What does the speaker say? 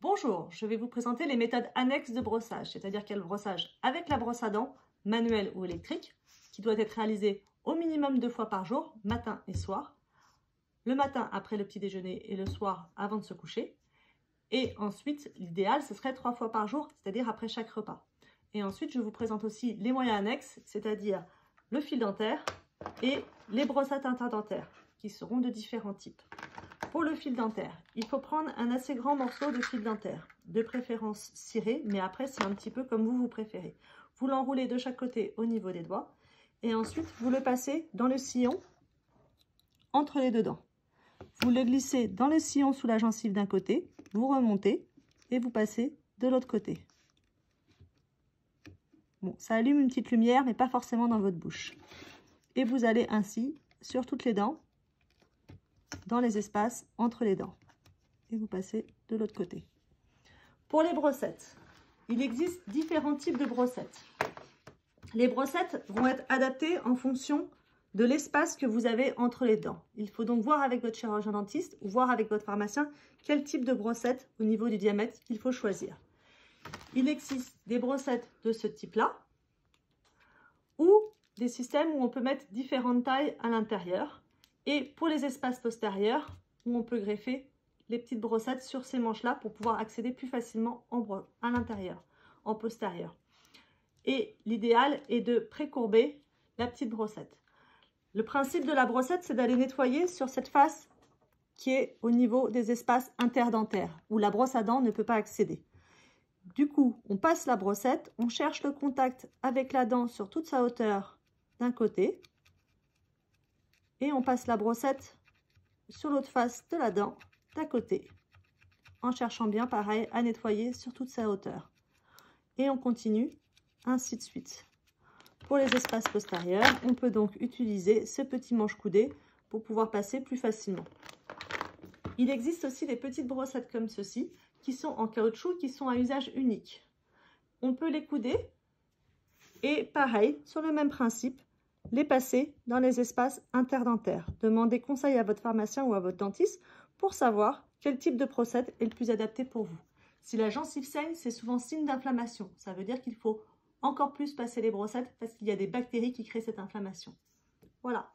Bonjour, je vais vous présenter les méthodes annexes de brossage, c'est-à-dire qu'il y a le brossage avec la brosse à dents, manuelle ou électrique, qui doit être réalisé au minimum 2 fois par jour, matin et soir, le matin après le petit déjeuner et le soir avant de se coucher. Et ensuite, l'idéal, ce serait 3 fois par jour, c'est-à-dire après chaque repas. Et ensuite, je vous présente aussi les moyens annexes, c'est-à-dire le fil dentaire et les brossettes interdentaires, qui seront de différents types. Pour le fil dentaire, il faut prendre un assez grand morceau de fil dentaire, de préférence ciré, mais après c'est un petit peu comme vous préférez. Vous l'enroulez de chaque côté au niveau des doigts et ensuite vous le passez dans le sillon entre les deux dents. Vous le glissez dans le sillon sous la gencive d'un côté, vous remontez et vous passez de l'autre côté. Bon, ça allume une petite lumière, mais pas forcément dans votre bouche. Et vous allez ainsi sur toutes les dents, dans les espaces entre les dents. Et vous passez de l'autre côté. Pour les brossettes, il existe différents types de brossettes. Les brossettes vont être adaptées en fonction de l'espace que vous avez entre les dents. Il faut donc voir avec votre chirurgien dentiste ou voir avec votre pharmacien quel type de brossette au niveau du diamètre il faut choisir. Il existe des brossettes de ce type-là ou des systèmes où on peut mettre différentes tailles à l'intérieur. Et pour les espaces postérieurs, où on peut greffer les petites brossettes sur ces manches-là pour pouvoir accéder plus facilement à l'intérieur, en postérieur. Et l'idéal est de précourber la petite brossette. Le principe de la brossette, c'est d'aller nettoyer sur cette face qui est au niveau des espaces interdentaires, où la brosse à dents ne peut pas accéder. Du coup, on passe la brossette, on cherche le contact avec la dent sur toute sa hauteur d'un côté, et on passe la brossette sur l'autre face de la dent d'à côté, en cherchant bien, pareil, à nettoyer sur toute sa hauteur. Et on continue, ainsi de suite. Pour les espaces postérieurs, on peut donc utiliser ce petit manche-coudé pour pouvoir passer plus facilement. Il existe aussi des petites brossettes comme ceci, qui sont en caoutchouc, qui sont à usage unique. On peut les couder et pareil, sur le même principe, les passer dans les espaces interdentaires. Demandez conseil à votre pharmacien ou à votre dentiste pour savoir quel type de brossette est le plus adapté pour vous. Si la gencive saigne, c'est souvent signe d'inflammation. Ça veut dire qu'il faut encore plus passer les brossettes parce qu'il y a des bactéries qui créent cette inflammation. Voilà.